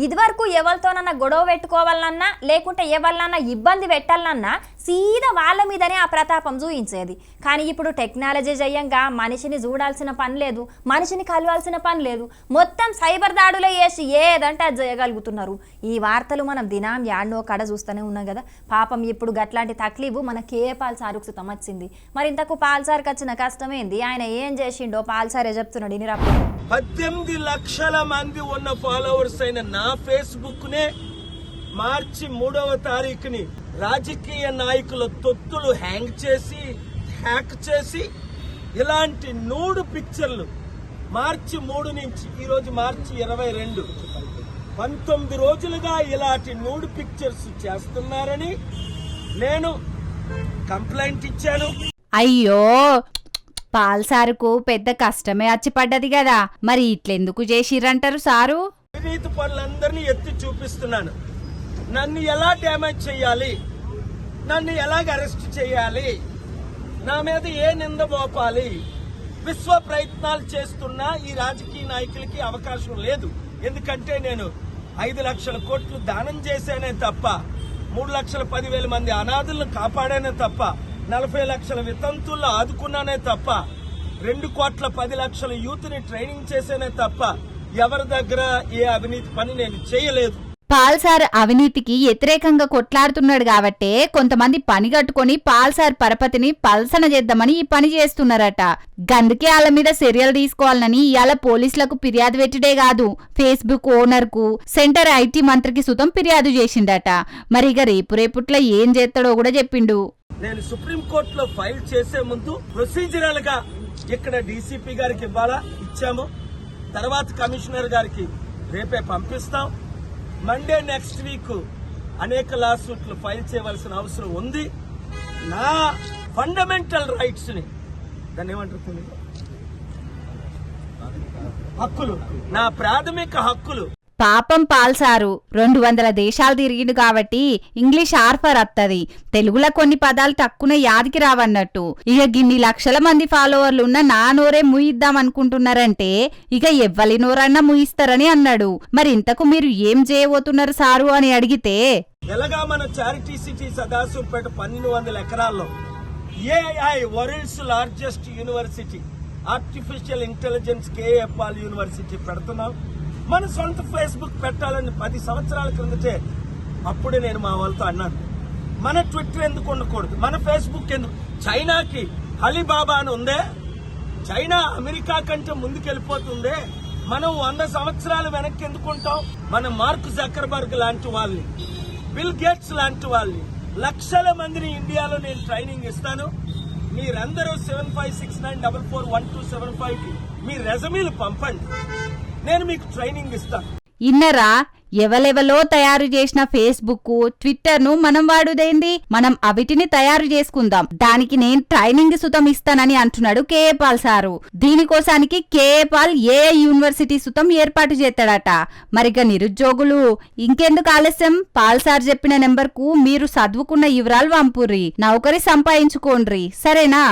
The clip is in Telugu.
ఇదివరకు ఎవరితోనన్నా గొడవ పెట్టుకోవాలన్నా లేకుంటే ఎవరినన్నా ఇబ్బంది పెట్టాలన్నా సీదా వాళ్ళ మీదనే ఆ ప్రతాపం చూయించేది. కానీ ఇప్పుడు టెక్నాలజీ జయంగా మనిషిని చూడాల్సిన పని లేదు, మనిషిని కలవాల్సిన పని లేదు, మొత్తం సైబర్ దాడులే చేసి ఏదంటే అది చేయగలుగుతున్నారు. ఈ వార్తలు మనం దినం యాడ్నో కడ చూస్తూనే ఉన్నాం కదా. పాపం ఇప్పుడు గట్లాంటి తక్లీఫు మన కేపాల్ సారుకు సుతం వచ్చింది. మరి ఇంతకు పాల్సార్కి వచ్చిన కష్టమేంది, ఆయన ఏం చేసిండో పాల్సారే చెప్తున్నాడు. ఇని రాపు 18 లక్షల మంది ఉన్న ఫాలోవర్స్ అయిన నా ఫేస్బుక్ నే మార్చి 3వ తారీఖుని రాజకీయ నాయకుల తొత్తులు హ్యాక్ చేసి ఇలాంటి నూడు పిక్చర్లు మార్చి 3 నుంచి ఈ రోజు మార్చి 22 19 రోజులుగా ఇలాంటి నూడు పిక్చర్స్ చేస్తున్నారని నేను కంప్లైంట్ ఇచ్చాను. అయ్యో, పాల్సారుకు పెద్ద కష్టమే వచ్చి పడ్డది కదా, మరి ఇట్లెందుకు చేసిర్రంటారు సారు? అవినీతి పనులందరినీ ఎత్తి చూపిస్తున్నాను. నన్ను ఎలా డ్యామేజ్ చేయాలి, నన్ను ఎలాగ అరెస్ట్ చేయాలి, నా మీద ఏ నింద మోపాలి, విశ్వ ప్రయత్నాలు చేస్తున్న ఈ రాజకీయ నాయకులకి అవకాశం లేదు. ఎందుకంటే నేను 5 లక్షల కోట్లు దానం చేశానే తప్ప, 3,10,000 మంది అనాథులను కాపాడానే తప్ప, 40 లక్షల వితంతుల్లో ఆదుకున్నానే తప్ప, 2,10,00,000 యూత్ ని ట్రైనింగ్ చేసేనే తప్ప ఎవరి దగ్గర ఏ అవినీతి పని నేను చేయలేదు. పాల్సార్ అవినీతికి వ్యతిరేకంగా కొట్లాడుతున్నాడు కాబట్టే కొంతమంది పని కట్టుకుని పాల్సార్ పరపతిని పల్సన చేద్దామని ఈ పని చేస్తున్నారట. గందుకే వాళ్ళ మీద చర్యలు తీసుకోవాలని ఇవాళ పోలీసులకు ఫిర్యాదు పెట్టిడే కాదు, ఫేస్బుక్ ఓనర్ కు సెంటర్ ఐటీ మంత్రికి సుతం ఫిర్యాదు చేసిండట. మరి ఇక రేపుట్లో ఏం చేస్తాడో కూడా చెప్పిండు. నేను సుప్రీంకోర్టులో ఫైల్ చేసే ముందు ప్రొసీజరల్ గా ఇక్కడ డీసీపీ గారికి ఇచ్చాము, తర్వాత కమిషనర్ గారికి రేపే పంపిస్తాం. మండే నెక్స్ట్ వీక్ అనేక లా సూట్లు ఫైల్ చేయవలసిన అవసరం ఉంది. నా ఫండమెంటల్ రైట్స్ ని దాన్ని ఏమంటారు, హక్కులు, నా ప్రాథమిక హక్కులు. పాపం పాల్సారు 200 దేశాలు తిరిగిండు కాబట్టి ఇంగ్లీష్ ఆర్ఫర్ అత్తది, తెలుగులో కొన్ని పదాలు తక్కువ యాదికి రావన్నట్టు. ఇక గిన్ని లక్షల మంది ఫాలోవర్లు ఉన్న నా నోరే ముయిద్దాం అనుకుంటున్నారంటే ఇక ఎవ్వలి నోరన్నా ముయిస్తారని అన్నాడు. మరి ఇంతకు మీరు ఏం చేయబోతున్నారు సారు అని అడిగితే, ఎలాగా మన చారిటీ సిటీ సదాశివపేట 1200 ఎకరాల్లో AI world's largest university artificial intelligence KA Paul university పెడుతున్నాం. మన సొంత ఫేస్బుక్ పెట్టాలని 10 సంవత్సరాల క్రిందటే అప్పుడే నేను మా వాళ్ళతో అన్నాను, మన ట్విట్టర్ ఎందుకు ఉండకూడదు, మన ఫేస్బుక్ ఎందుకు. చైనాకి అలీబాబా అని ఉందే, చైనా అమెరికా కంటే ముందుకెళ్ళిపోతుందే, మనం 100 సంవత్సరాలు వెనక్కి ఎందుకుంటాం. మన మార్క్ జకర్బర్గ్ లాంటి వాళ్ళని, బిల్ గేట్స్ లాంటి వాళ్ళని, లక్షల మందిని ఇండియాలో నేను ట్రైనింగ్ ఇస్తాను. మీరందరూ 7569441275 కి మీ రెజమీలు పంపండి, నేను మీకు ట్రైనింగ్ ఇస్తాను. ఇన్నరా ఎవలెవలో తయారు చేసిన ఫేస్బుక్ ట్విట్టర్ ను మనం వాడుదేంది, మనం అవిటిని తయారు చేసుకుందాం, దానికి నేను ట్రైనింగ్ సుతం ఇస్తానని అంటున్నాడు KA Paul sir. దీనికోసానికి KA Paul AI university సుతం ఏర్పాటు చేస్తాడట. మరిగా నిరుద్యోగులు ఇంకెందుకు ఆలస్యం, పాల్ సార్ చెప్పిన నెంబర్ కు మీరు చదువుకున్న వివరాలు పంపుర్రి, నౌకరి సంపాదించుకోండ్రి, సరేనా?